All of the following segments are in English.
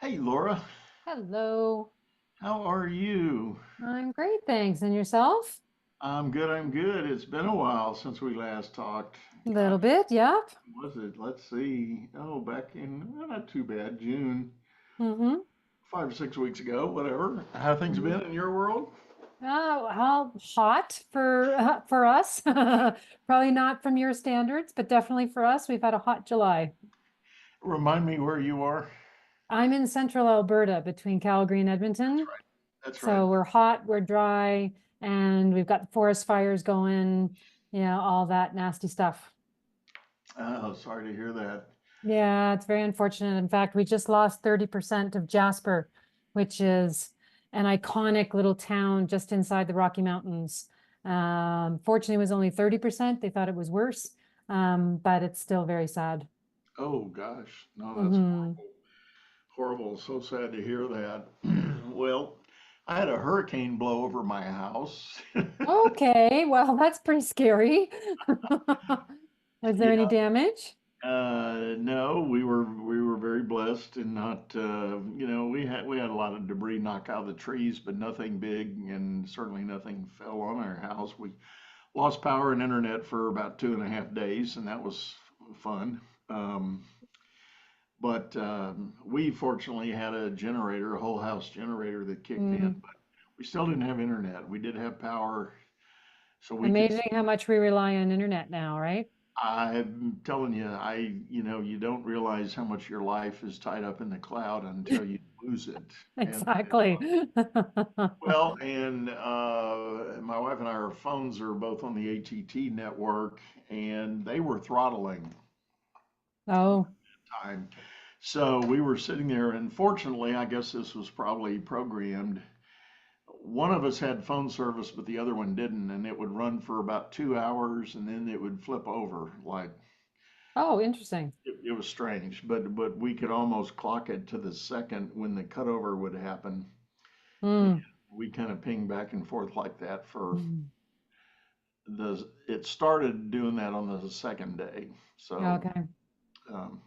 Hey Laura, Hello. how are you? I'm great, thanks. And yourself? I'm good, I'm good. It's been a while since we last talked. A little Gosh, bit, yep. when was it? Let's see. Oh, back in, well, not too bad, June, Mm-hmm. 5 or 6 weeks ago, whatever. How things Mm-hmm. been in your world? How hot for us? Probably not from your standards, but definitely for us. We've had a hot July. Remind me where you are. I'm in central Alberta between Calgary and That's Edmonton. right. That's right. So we're hot, we're dry, and we've got forest fires going, all that nasty stuff. Oh, sorry to hear that. Yeah, it's very unfortunate. In fact, we just lost 30% of Jasper, which is an iconic little town just inside the Rocky Mountains. Fortunately, it was only 30%. They thought it was worse, but it's still very sad. Oh gosh, no, that's Hmm. horrible. Horrible. So sad to hear that. Well, I had a hurricane blow over my house. Okay, well, that's pretty scary. Was there any Yeah. damage? No, we were very blessed and not we had a lot of debris knock out of the trees, but nothing big and certainly nothing fell on our house. We lost power and internet for about 2.5 days, and that was fun. Um, but we fortunately had a generator, a whole house generator that kicked in, Mm. but we still didn't have internet. We did have power, so we could. Amazing how much we rely on internet now, right? I'm telling you, you don't realize how much your life is tied up in the cloud until you lose it. And Exactly. well, and my wife and I, our phones are both on the AT&T network, and they were throttling Oh, time. So we were sitting there, and fortunately, I guess this was probably programmed. One of us had phone service, but the other one didn't, and it would run for about 2 hours, and then it would flip over like oh, interesting. it was strange, but we could almost clock it to the second when the cutover would happen. And Mm. we kind of ping back and forth like that for Mm. it started doing that on the second day. So Okay. um,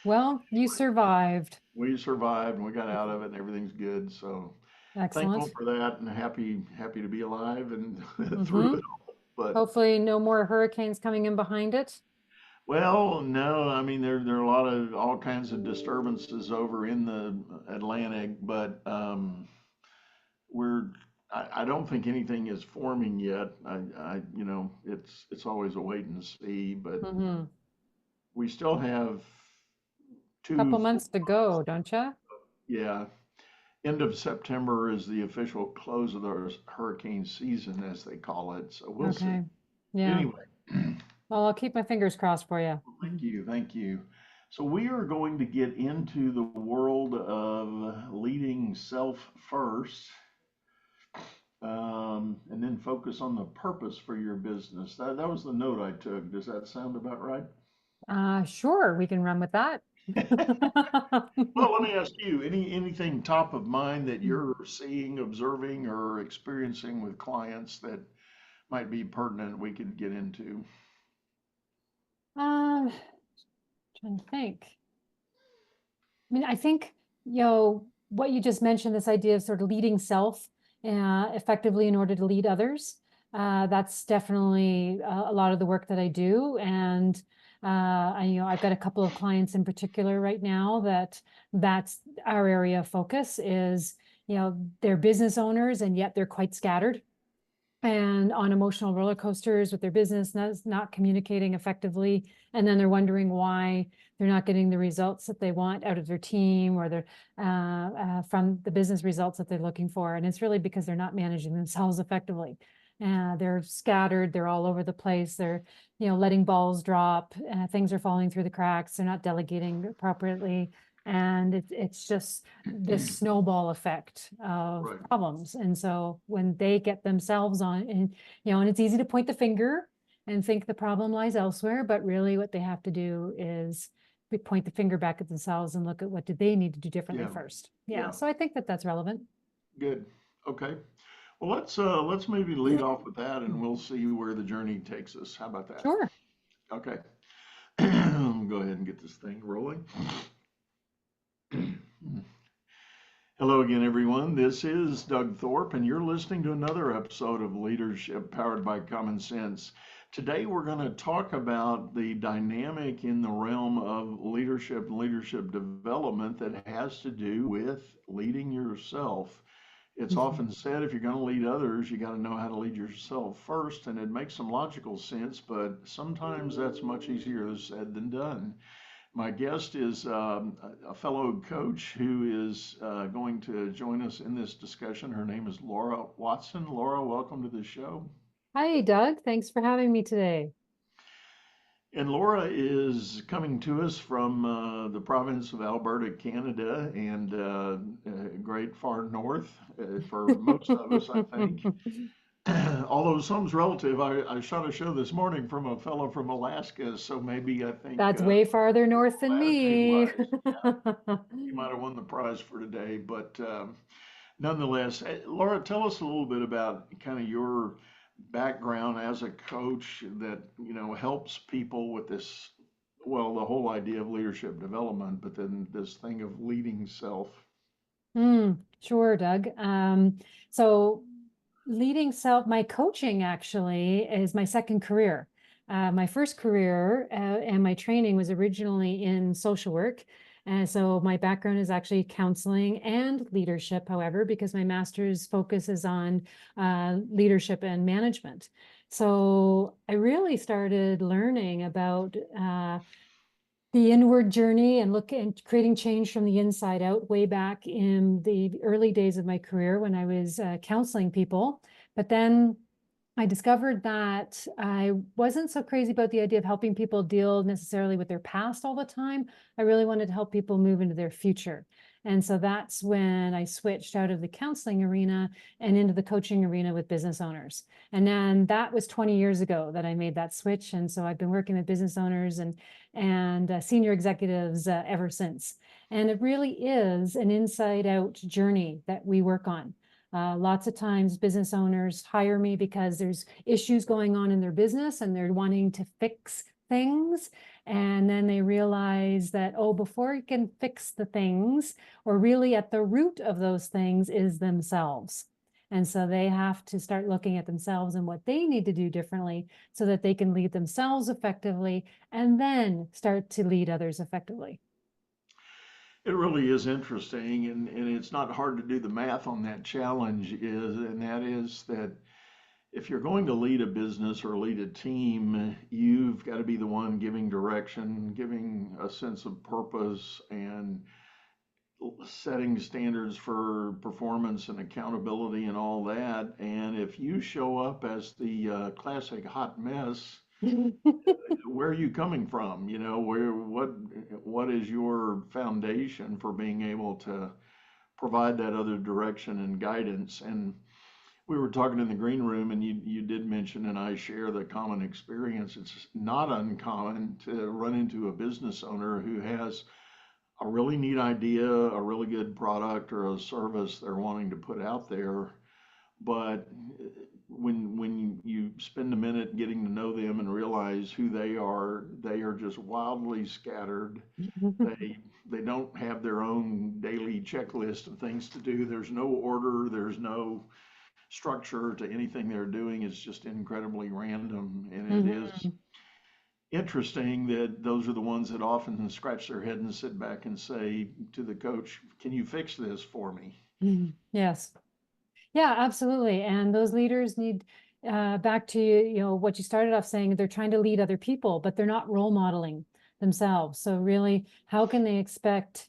Well, you anyway, survived. we survived and we got out of it and everything's good. So thankful Excellent. for that and happy to be alive and through Hmm. it all. But Hopefully, no more hurricanes coming in behind it. well, no, I mean there are a lot of all kinds of disturbances over in the Atlantic, but we're I don't think anything is forming yet. It's always a wait and see, but Hmm. we still have two Couple full months to go, months. don't you? Yeah, end of September is the official close of the hurricane season, as they call it. So we'll see. Okay. Yeah. Anyway, Well, I'll keep my fingers crossed for you. thank you, thank you. So we are going to get into the world of leading self first. And then focus on the purpose for your business. That was the note I took. Does that sound about right? Sure, we can run with that. Well, let me ask you, anything top of mind that you're seeing, observing, or experiencing with clients that might be pertinent we could get into? Um, Trying to think. I mean, I think, what you just mentioned, this idea of sort of leading self effectively in order to lead others. That's definitely a lot of the work that I do. And I've got a couple of clients in particular right now that's our area of focus is, they're business owners and yet they're quite scattered and on emotional roller coasters with their business, not communicating effectively. And then they're wondering why they're not getting the results that they want out of their team or from the business results that they're looking for. And it's really because they're not managing themselves effectively. They're scattered, they're all over the place, they're, letting balls drop, things are falling through the cracks, they're not delegating appropriately. And it's just this snowball effect of Right. problems. And so when they get themselves on, and it's easy to point the finger and think the problem lies elsewhere, but really what they have to do is point the finger back at themselves and look at what do they need to do differently Yeah. first. Yeah, Yeah. so I think that that's relevant. Good. Okay. Well, let's maybe lead off with that, and we'll see where the journey takes us. How about that? Sure. Okay. Go ahead and get this thing rolling. again, everyone. This is Doug Thorpe, and you're listening to another episode of Leadership Powered by Common Sense. Today, we're going to talk about the dynamic in the realm of leadership and leadership development that has to do with leading yourself. It's often said if you're going to lead others, you got to know how to lead yourself first, and it makes some logical sense, but sometimes that's much easier said than done. My guest is a fellow coach who is going to join us in this discussion. Her name is Laura Watson. Laura, welcome to the show. Hi, Doug. Thanks for having me today. And Laura is coming to us from the province of Alberta, Canada, and great far north for most of us, I think. Although some's relative, I shot a show this morning from a fellow from Alaska, so maybe I think That's way farther north than latitude me. wise, you might have won the prize for today, but nonetheless, Laura, tell us a little bit about kind of your background as a coach that helps people with this, well, the whole idea of leadership development, but then this thing of leading self. Sure, Doug. So leading self, my coaching actually is my second career. My first career and my training was originally in social work. And so my background is actually counseling and leadership, however, because my master's focuses on leadership and management. So I really started learning about the inward journey and look and creating change from the inside out way back in the early days of my career when I was counseling people. But then I discovered that I wasn't so crazy about the idea of helping people deal necessarily with their past all the time. I really wanted to help people move into their future. And so that's when I switched out of the counseling arena and into the coaching arena with business owners. And then that was 20 years ago that I made that switch. And so I've been working with business owners and senior executives ever since. And it really is an inside out journey that we work on. Lots of times business owners hire me because there's issues going on in their business and they're wanting to fix things. And then they realize that, oh, before you can fix the things, or really at the root of those things is themselves. And so they have to start looking at themselves and what they need to do differently so that they can lead themselves effectively and then start to lead others effectively. It really is interesting, and it's not hard to do the math on that challenge and that is that if you're going to lead a business or lead a team, you've got to be the one giving direction, giving a sense of purpose, and setting standards for performance and accountability and all that. And if you show up as the classic hot mess, where are you coming from? What is your foundation for being able to provide that other direction and guidance? And we were talking in the green room, and you did mention, and I share the common experience. It's not uncommon to run into a business owner who has a really neat idea, a really good product or a service they're wanting to put out there, but when you spend a minute getting to know them and realize who they are just wildly scattered. They don't have their own daily checklist of things to do. There's no order, there's no structure to anything they're doing. It's just incredibly random, and it is interesting that those are the ones that often scratch their head and sit back and say to the coach, "Can you fix this for me?" Yes. Yeah, absolutely. And those leaders need back to what you started off saying, they're trying to lead other people, but they're not role modeling themselves. So really, how can they expect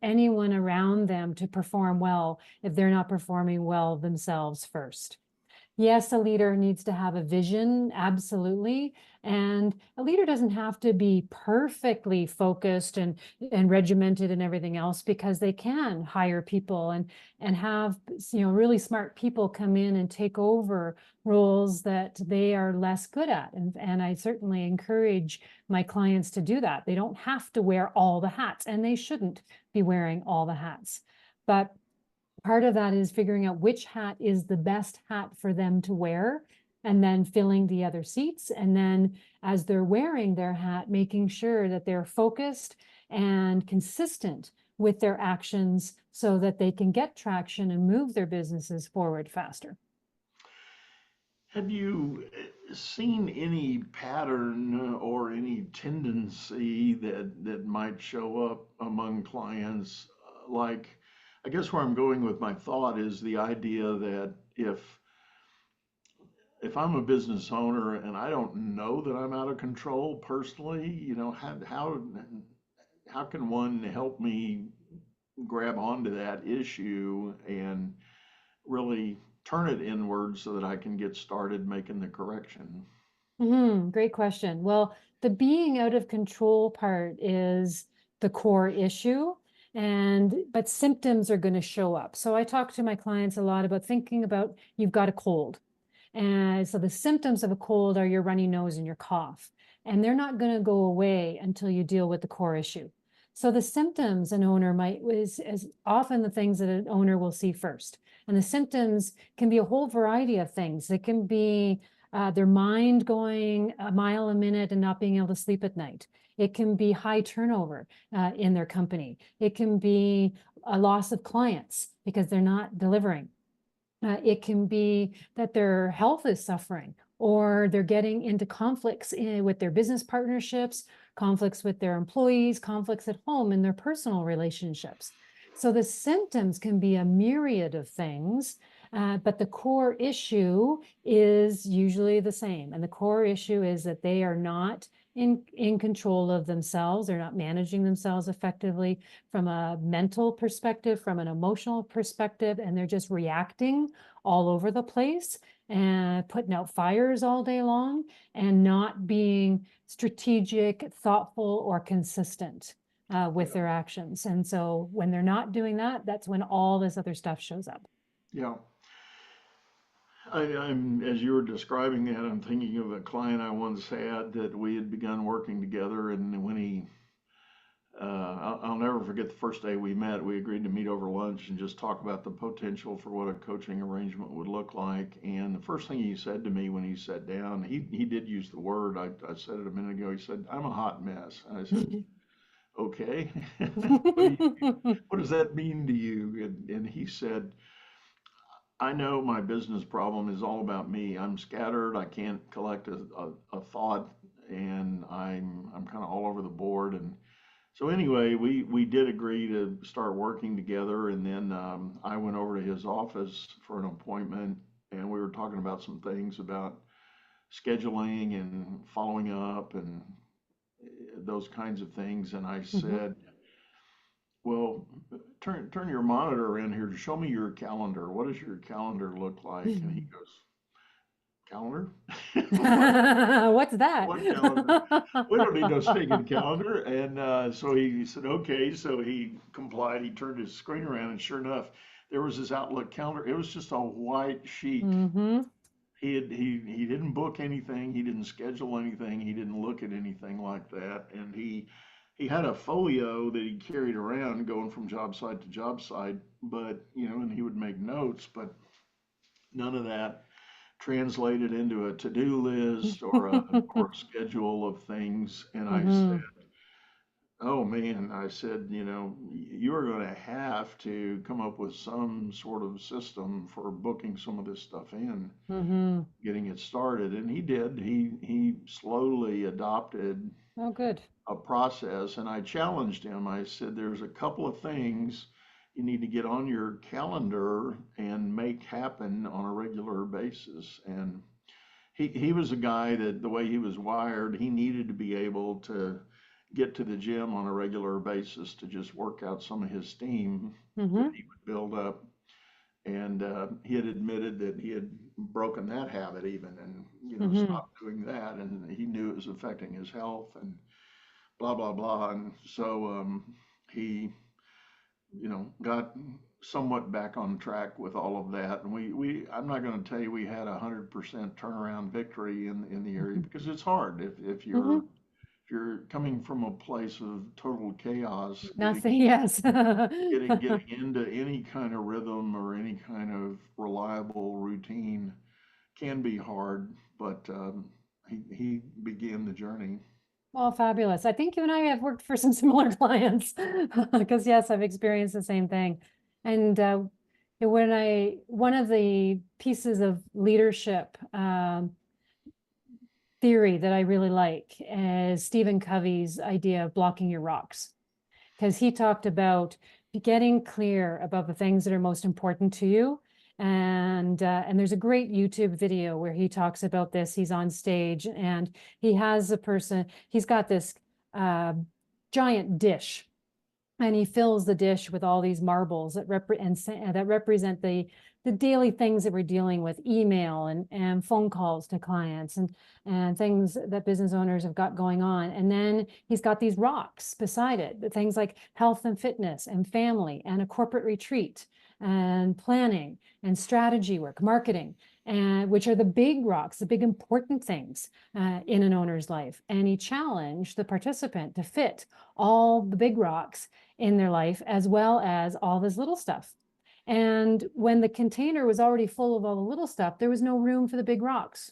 anyone around them to perform well if they're not performing well themselves first? Yes, a leader needs to have a vision, absolutely. And a leader doesn't have to be perfectly focused and regimented and everything else, because they can hire people and have really smart people come in and take over roles that they are less good at. And I certainly encourage my clients to do that. They don't have to wear all the hats, and they shouldn't be wearing all the hats. But part of that is figuring out which hat is the best hat for them to wear, and then filling the other seats. And then as they're wearing their hat, making sure that they're focused and consistent with their actions so that they can get traction and move their businesses forward faster. Have you seen any pattern or any tendency that might show up among clients? Like, I guess where I'm going with my thought is the idea that if I'm a business owner and I don't know that I'm out of control personally, how can one help me grab onto that issue and really turn it inward so that I can get started making the correction? Great question. Well, the being out of control part is the core issue, but symptoms are going to show up. So I talk to my clients a lot about thinking about you've got a cold. And so the symptoms of a cold are your runny nose and your cough, and they're not going to go away until you deal with the core issue. So the symptoms an owner might is as often the things that an owner will see first. And the symptoms can be a whole variety of things. It can be their mind going a mile a minute and not being able to sleep at night. It can be high turnover in their company. It can be a loss of clients because they're not delivering. It can be that their health is suffering, or they're getting into conflicts with their business partnerships, conflicts with their employees, conflicts at home in their personal relationships. So the symptoms can be a myriad of things, but the core issue is usually the same. And the core issue is that they are not in control of themselves. They're not managing themselves effectively from a mental perspective, from an emotional perspective, and they're just reacting all over the place and putting out fires all day long and not being strategic, thoughtful, or consistent with Yeah. their actions. And so when they're not doing that, that's when all this other stuff shows up. Yeah. I'm, as you were describing that, I'm thinking of a client I once had that we had begun working together, and when I'll never forget the first day we met. We agreed to meet over lunch and just talk about the potential for what a coaching arrangement would look like. And the first thing he said to me when he sat down, he did use the word, I said it a minute ago. He said, "I'm a hot mess." And I said, "Okay, what do you, what does that mean to you?" And he said, "I know my business problem is all about me. I'm scattered. I can't collect a thought, and I'm kind of all over the board." And so anyway, we did agree to start working together, and then I went over to his office for an appointment, and we were talking about some things about scheduling and following up and those kinds of things. And I Mhm. said, "Well, turn your monitor in here. Show me your calendar. What does your calendar look like?" And he goes, "Calendar? What? What's that? What calendar? We don't need no stinking calendar." And so he said, "Okay." So he complied. He turned his screen around, and sure enough, there was his Outlook calendar. It was just a white sheet. Hmm. He didn't book anything. He didn't schedule anything. He didn't look at anything like that. And he had a folio that he carried around going from job site to job site, but and he would make notes, but none of that translated into a to-do list or a schedule of things. And I said, Hmm. "Oh man," I said, "you are going to have to come up with some sort of system for booking some of this stuff in, Hmm. getting it started." And he did. He slowly adopted Oh, good. a process, and I challenged him. I said, "There's a couple of things you need to get on your calendar and make happen on a regular basis." And he was a guy that the way he was wired, he needed to be able to get to the gym on a regular basis to just work out some of his steam that Hmm. he would build up. And he had admitted that he had broken that habit even, and Hmm. stopped doing that, and he knew it was affecting his health and blah blah blah. And so he got somewhat back on track with all of that. And we I'm not going to tell you we had 100% turnaround victory in the area, because it's hard if Hmm. you're coming from a place of total chaos. getting Nothing, yes. getting getting into any kind of rhythm or any kind of reliable routine can be hard. But he began the journey. Well, fabulous. I think you and I have worked for some similar clients because yes, I've experienced the same thing. And one of the pieces of leadership theory that I really like is Stephen Covey's idea of blocking your rocks, because he talked about getting clear about the things that are most important to you. And there's a great YouTube video where he talks about this. He's on stage and he has a person, he's got this uh, giant dish, and he fills the dish with all these marbles that represent the daily things that we're dealing with, email and phone calls to clients and things that business owners have got going on. And then he's got these rocks beside it, the things like health and fitness and family and a corporate retreat and planning and strategy work, marketing, and which are the big rocks, the big important things in an owner's life. And he challenged the participant to fit all the big rocks in their life, as well as all this little stuff. And when the container was already full of all the little stuff, there was no room for the big rocks.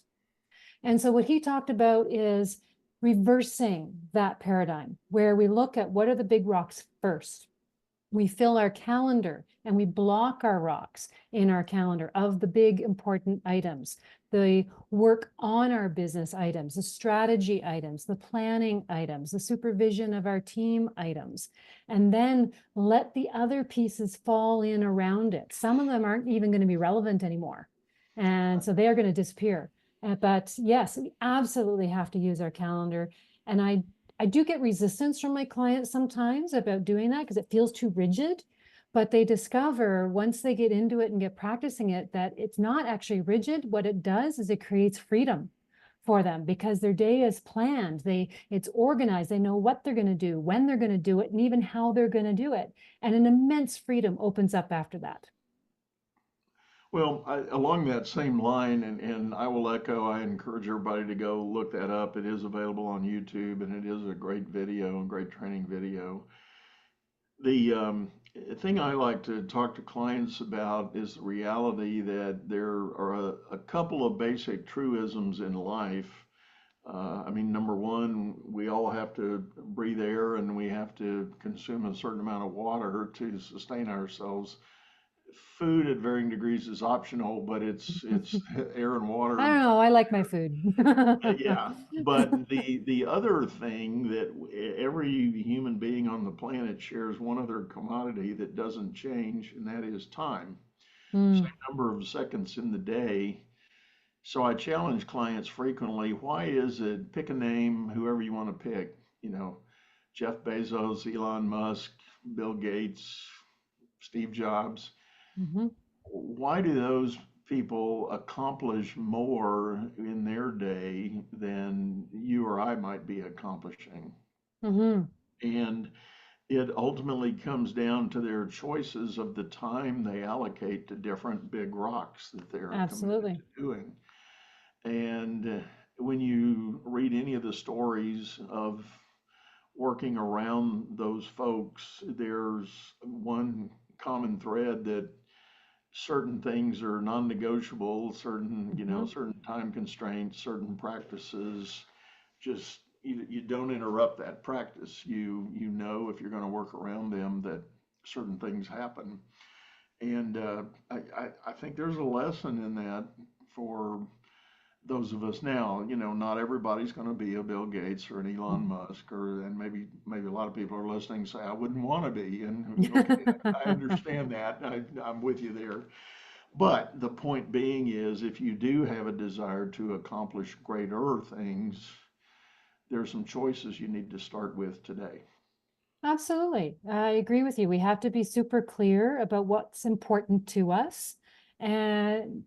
And so what he talked about is reversing that paradigm, where we look at what are the big rocks first. We fill our calendar and we block our rocks in our calendar of the big important items, the work on our business items, the strategy items, the planning items, the supervision of our team items, and then let the other pieces fall in around it. Some of them aren't even going to be relevant anymore. And so they are going to disappear. But yes, we absolutely have to use our calendar. And I do get resistance from my clients sometimes about doing that because it feels too rigid, but they discover once they get into it and get practicing it that it's not actually rigid. What it does is it creates freedom for them because their day is planned. It's organized. They know what they're going to do, when they're going to do it, and even how they're going to do it. And an immense freedom opens up after that. Well, along that same line, and I will echo, I encourage everybody to go look that up. It is available on YouTube and it is a great video, a great training video. The thing I like to talk to clients about is the reality that there are a couple of basic truisms in life. I mean, number one, we all have to breathe air and we have to consume a certain amount of water to sustain ourselves. Food at varying degrees is optional, but it's air and water I and don't know. I like my food. yeah. But the other thing that every human being on the planet shares one other commodity that doesn't change, and that is time. Same Mm, number of seconds in the day. So I challenge clients frequently, why is it, pick a name, whoever you want to pick, you know, Jeff Bezos, Elon Musk, Bill Gates, Steve Jobs. mhm, Why do those people accomplish more in their day than you or I might be accomplishing? mhm. And it ultimately comes down to their choices of the time they allocate to different big rocks that they're committed Absolutely. to doing. And when you read any of the stories of working around those folks, there's one common thread that certain things are non-negotiable, certain, Mhm. certain time constraints, certain practices, just you don't interrupt that practice. You know if you're going to work around them that certain things happen. And I think there's a lesson in that for those of us now. Not everybody's going to be a Bill Gates or an Elon Musk, and maybe a lot of people are listening and say I wouldn't want to be. And okay, I understand that. I'm with you there. But the point being is, if you do have a desire to accomplish greater things, there's some choices you need to start with today. Absolutely. I agree with you. We have to be super clear about what's important to us. And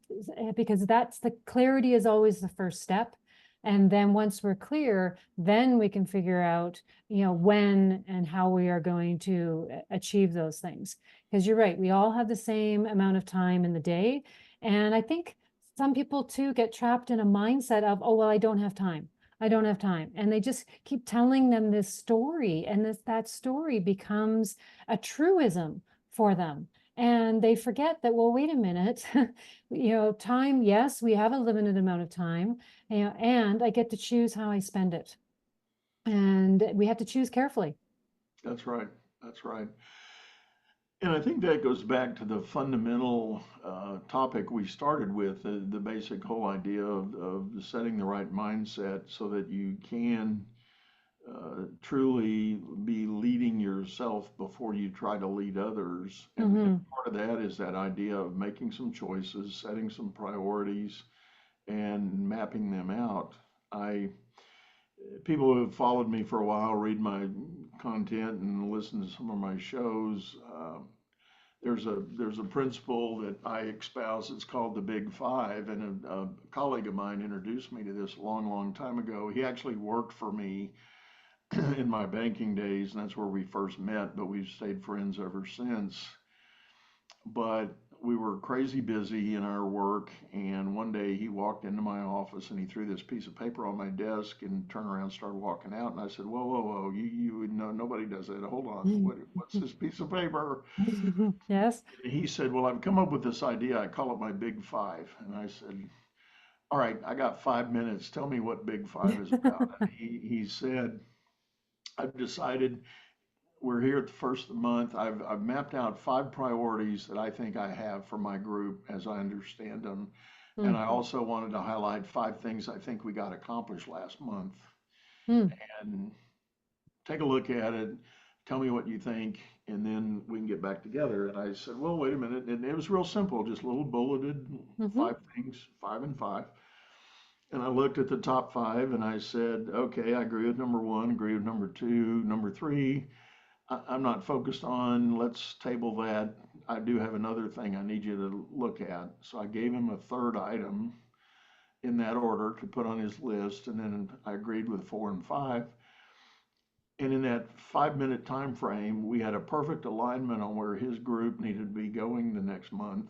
because that's the clarity is always the first step. And then once we're clear, then we can figure out, when and how we are going to achieve those things. Because you're right, we all have the same amount of time in the day. And I think some people too get trapped in a mindset of, oh, well, I don't have time. I don't have time. And they just keep telling them this story, and that story becomes a truism for them. And they forget that, well, wait a minute, time, yes, we have a limited amount of time, and I get to choose how I spend it. and we have to choose carefully. That's right. That's right. And I think that goes back to the fundamental topic we started with, the basic whole idea of setting the right mindset so that you can truly be leading yourself before you try to lead others. And Hmm. part of that is that idea of making some choices, setting some priorities, and mapping them out. I People who have followed me for a while, read my content and listen to some of my shows. There's a principle that I espouse. It's called the Big Five, and a colleague of mine introduced me to this a long, long time ago. He actually worked for me in my banking days, and that's where we first met. But we've stayed friends ever since. But we were crazy busy in our work, and one day he walked into my office and he threw this piece of paper on my desk and turned around and started walking out. And I said, "Whoa, whoa, whoa! You no, nobody does that. Hold on. What's this piece of paper?" Yes. And he said, "Well, I've come up with this idea. I call it my Big Five." And I said, "All right, I got 5 minutes. Tell me what Big Five is about." And he said, "I've decided we're here at the first of the month. I've mapped out 5 priorities that I think I have for my group as I understand them. And Mm, I also wanted to highlight 5 things I think we got accomplished last month. mm, And take a look at it, tell me what you think, and then we can get back together." And I said, "Well, wait a minute." And it was real simple, just little bulleted mhm, 5 things, 5 and 5. And I looked at the top 5 and I said, "Okay, I agree with number one, agree with number two, number three. I'm not focused on, let's table that. I do have another thing I need you to look at." So I gave him a third item in that order to put on his list, and then I agreed with 4 and 5. And in that 5 minute time frame, we had a perfect alignment on where his group needed to be going the next month.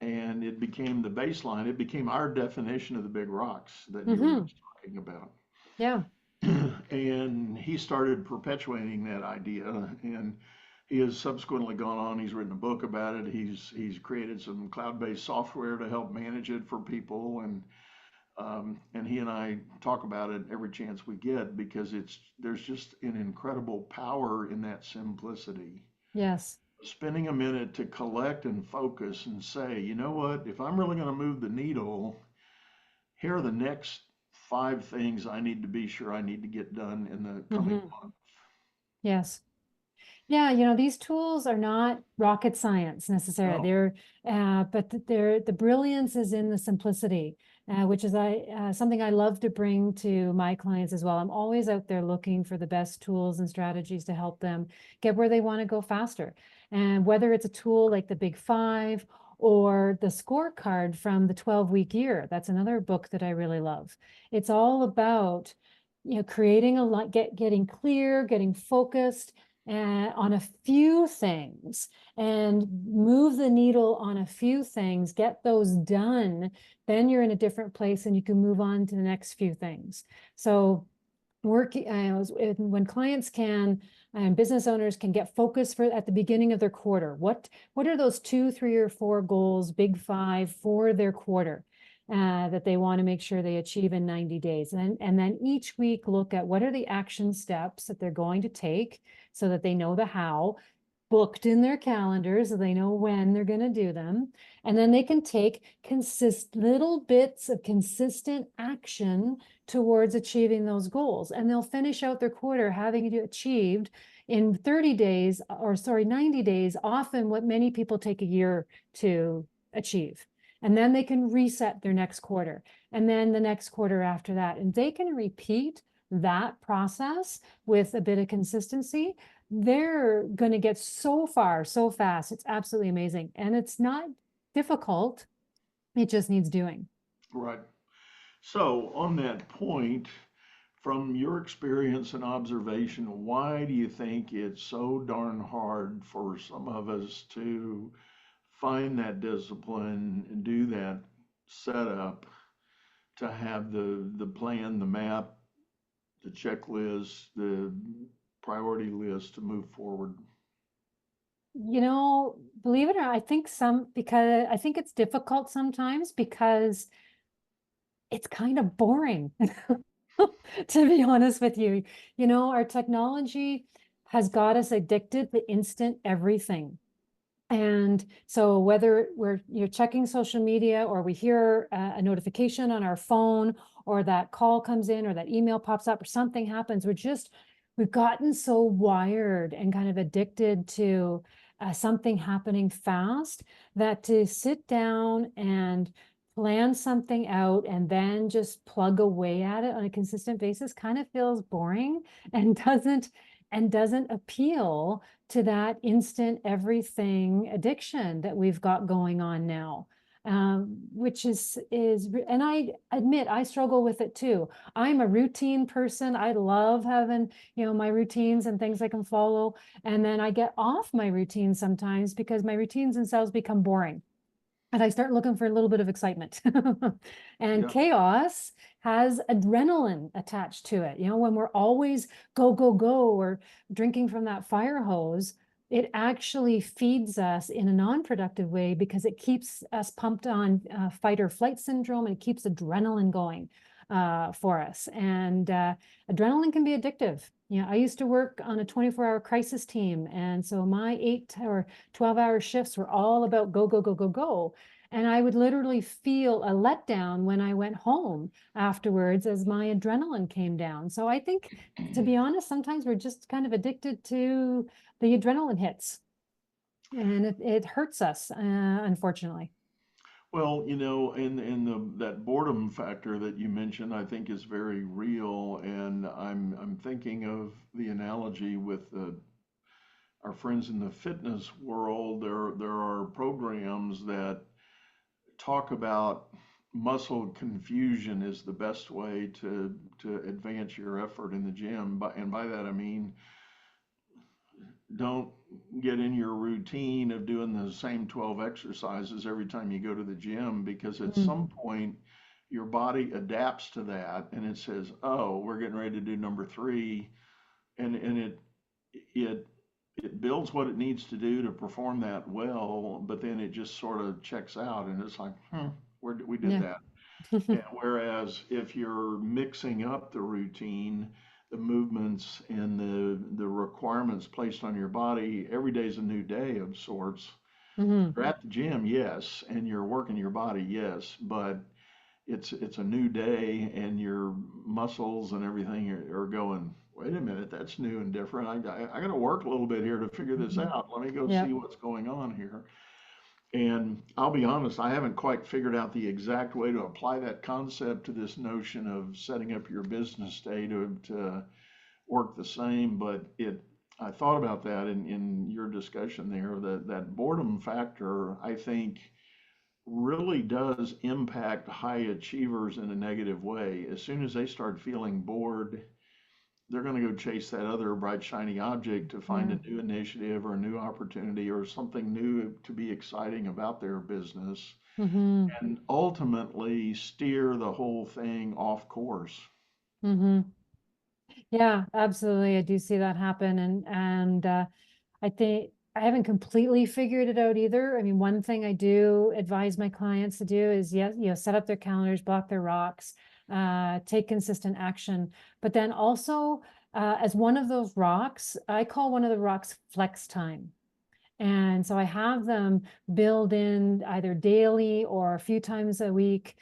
And it became the baseline. It became our definition of the big rocks that you were mhm. just talking about. Yeah. And he started perpetuating that idea, and he has subsequently gone on. He's written a book about it. He's created some cloud-based software to help manage it for people, and he and I talk about it every chance we get because there's just an incredible power in that simplicity. Yes. Spending a minute to collect and focus and say, you know what, if I'm really going to move the needle, here are the next 5 things I need to be sure I need to get done in the coming Hmm. month. Yes. Yeah, these tools are not rocket science necessarily. No, They're the brilliance is in the simplicity, which is something I love to bring to my clients as well. I'm always out there looking for the best tools and strategies to help them get where they want to go faster. And whether it's a tool like the Big Five or the scorecard from the 12-week year, that's another book that I really love. It's all about, creating getting clear, getting focused on a few things and move the needle on a few things, get those done, then you're in a different place and you can move on to the next few things. So when clients can and business owners can get focused at the beginning of their quarter, what are those 2, 3, or 4 goals, Big Five for their quarter? That they want to make sure they achieve in 90 days. And then each week look at what are the action steps that they're going to take so that they know the how, booked in their calendars so they know when they're going to do them. And then they can take little bits of consistent action towards achieving those goals. And they'll finish out their quarter having achieved in 30 days, or sorry, 90 days, often what many people take a year to achieve. And then they can reset their next quarter and then the next quarter after that. And they can repeat that process with a bit of consistency. They're going to get so far so fast. It's absolutely amazing. And it's not difficult. It just needs doing. right. So, on that point, from your experience and observation, why do you think it's so darn hard for some of us to find that discipline and do that setup to have the plan, the map, the checklist, the priority list to move forward? Believe it or not, because I think it's difficult sometimes because it's kind of boring. to be honest with you. You know, our technology has got us addicted to instant everything. And so whether you're checking social media or we hear a notification on our phone or that call comes in or that email pops up or something happens, we've gotten so wired and kind of addicted to something happening fast that to sit down and plan something out and then just plug away at it on a consistent basis kind of feels boring and doesn't appeal to that instant everything addiction that we've got going on now. Which and I admit I struggle with it too. I'm a routine person. I love having, my routines and things I can follow. And then I get off my routine sometimes because my routines themselves become boring and I start looking for a little bit of excitement. And Yeah. chaos has adrenaline attached to it. When we're always go, go, go, or drinking from that fire hose, it actually feeds us in a non-productive way because it keeps us pumped on fight or flight syndrome and it keeps adrenaline going for us. And adrenaline can be addictive. I used to work on a 24-hour crisis team. And so my 8 or 12-hour shifts were all about go, go, go, go, go. And I would literally feel a letdown when I went home afterwards as my adrenaline came down. So I think, to be honest, sometimes we're just kind of addicted to the adrenaline hits and it hurts us, unfortunately. Well, and that boredom factor that you mentioned, I think is very real. And I'm thinking of the analogy with our friends in the fitness world. There are programs that talk about muscle confusion is the best way to advance your effort in the gym. And by that I mean don't get in your routine of doing the same 12 exercises every time you go to the gym, because at Mhm. some point your body adapts to that and it says, "Oh, we're getting ready to do number 3," and it it builds what it needs to do to perform that well, but then it just sort of checks out and it's like, we did Yeah. that. And whereas if you're mixing up the routine, the movements and the requirements placed on your body, every day is a new day of sorts. Hmm. You're at the gym, yes, and you're working your body, yes, but it's a new day and your muscles and everything are going, wait a minute, that's new and different. I got to work a little bit here to figure this Hmm. out. Let me go Yeah. see what's going on here. And I'll be honest, I haven't quite figured out the exact way to apply that concept to this notion of setting up your business day to work the same, but I thought about that in your discussion there, that boredom factor, I think, really does impact high achievers in a negative way. As soon as they start feeling bored, they're going to go chase that other bright, shiny object to find Yeah. a new initiative or a new opportunity or something new to be exciting about their business Hmm. and ultimately steer the whole thing off course. Hmm. Yeah, absolutely. I do see that happen. And I think I haven't completely figured it out either. I mean, one thing I do advise my clients to do is, yes, set up their calendars, block their rocks, take consistent action. But then also, as one of those rocks, I call one of the rocks flex time. And so I have them build in either daily or a few times a week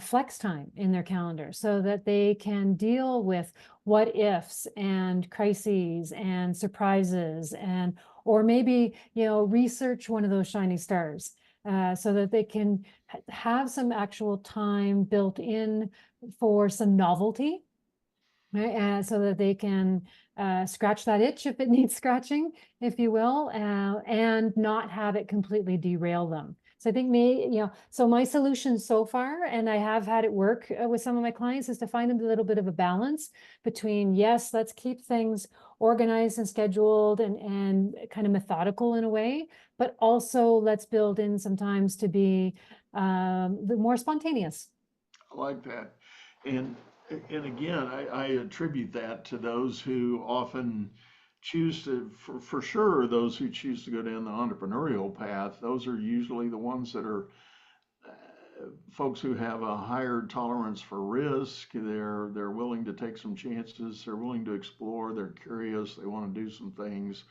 flex time in their calendar so that they can deal with what ifs and crises and surprises and or maybe research one of those shiny stars so that they can have some actual time built in for some novelty, right? So that they can scratch that itch if it needs scratching, if you will, and not have it completely derail them. So I think so my solution so far, and I have had it work with some of my clients, is to find a little bit of a balance between, yes, let's keep things organized and scheduled and kind of methodical in a way, but also let's build in sometimes to be the more spontaneous. I like that. And and again, I attribute that to those who often choose to, for sure, those who choose to go down the entrepreneurial path, those are usually the ones that are folks who have a higher tolerance for risk. They're willing to take some chances. They're willing to explore. They're curious. They want to do some things.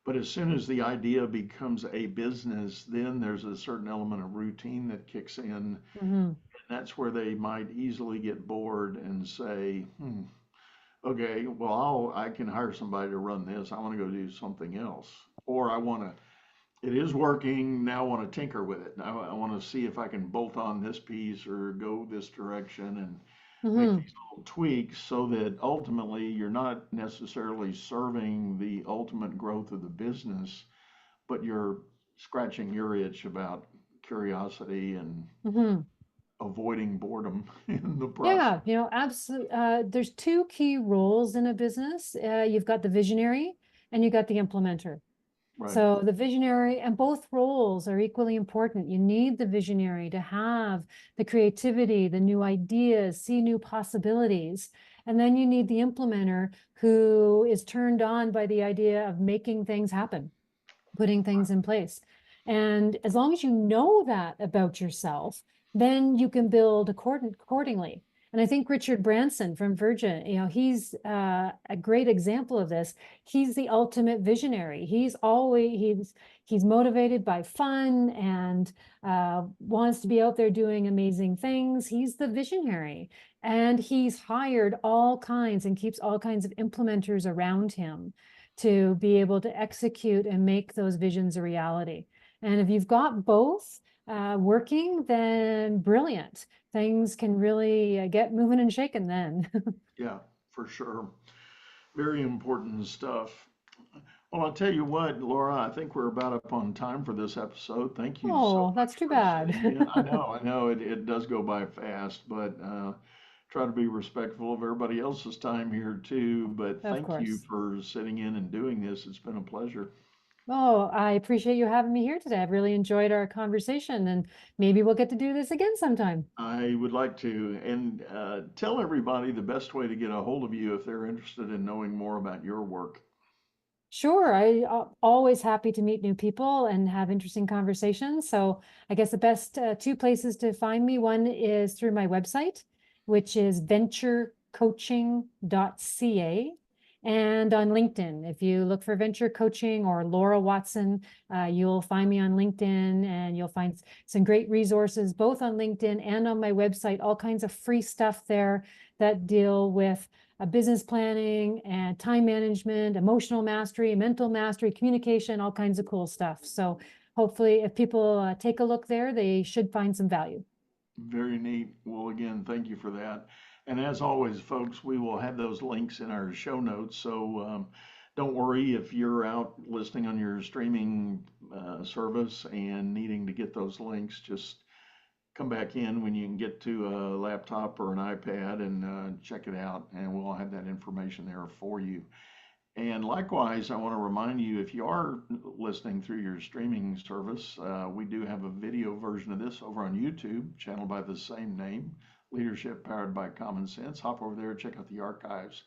But as soon as the idea becomes a business, then there's a certain element of routine that kicks in. And Hmm. that's where they might easily get bored and say, okay, well, I can hire somebody to run this. I want to go do something else. Or it is working. Now I want to tinker with it. I want to see if I can bolt on this piece or go this direction and make Hmm. these little tweaks so that ultimately you're not necessarily serving the ultimate growth of the business, but you're scratching your itch about curiosity and Hmm. avoiding boredom in the process. Yeah, absolutely. There's two key roles in a business. You've got the visionary and you got the implementer. Right. So the visionary and both roles are equally important. You need the visionary to have the creativity, the new ideas, see new possibilities. And then you need the implementer who is turned on by the idea of making things happen, putting things in place. And as long as you know that about yourself, then you can build accordingly. And I think Richard Branson from Virgin, he's a great example of this. He's the ultimate visionary. He's motivated by fun and wants to be out there doing amazing things. He's the visionary, and he's hired all kinds and keeps all kinds of implementers around him to be able to execute and make those visions a reality. And if you've got both working, then brilliant. Things can really get moving and shaking then. Yeah, for sure. Very important stuff. Well, I'll tell you what, Laura, I think we're about up on time for this episode. Thank you so Oh, that's much too for bad. sitting in. I know it does go by fast, but try to be respectful of everybody else's time here too. But Of thank you course. for sitting in and doing this. It's been a pleasure. Oh, I appreciate you having me here today. I've really enjoyed our conversation, and maybe we'll get to do this again sometime. I would like to, and tell everybody the best way to get a hold of you if they're interested in knowing more about your work. Sure, always happy to meet new people and have interesting conversations. So I guess the best two places to find me, one is through my website, which is venturecoaching.ca, and on LinkedIn. If you look for venture coaching or Laura Watson, you'll find me on LinkedIn, and you'll find some great resources both on LinkedIn and on my website, all kinds of free stuff there that deal with business planning and time management, emotional mastery, mental mastery, communication, all kinds of cool stuff. So hopefully if people take a look there, they should find some value. Very neat. Well, again, thank you for that. And as always, folks, we will have those links in our show notes. So don't worry if you're out listening on your streaming service and needing to get those links. Just come back in when you can get to a laptop or an iPad and check it out, and we'll have that information there for you. And likewise, I want to remind you if you are listening through your streaming service, we do have a video version of this over on YouTube, channel by the same name, Leadership Powered by Common Sense. Hop over there, check out the archives,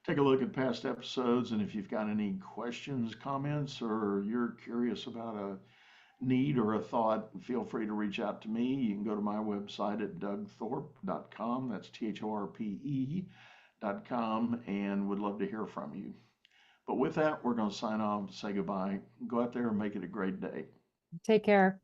take a look at past episodes, and if you've got any questions, comments, or you're curious about a need or a thought, feel free to reach out to me. You can go to my website at dougthorpe.com. That's THORPE.com, and would love to hear from you. But with that, we're going to sign off, say goodbye. Go out there and make it a great day. Take care.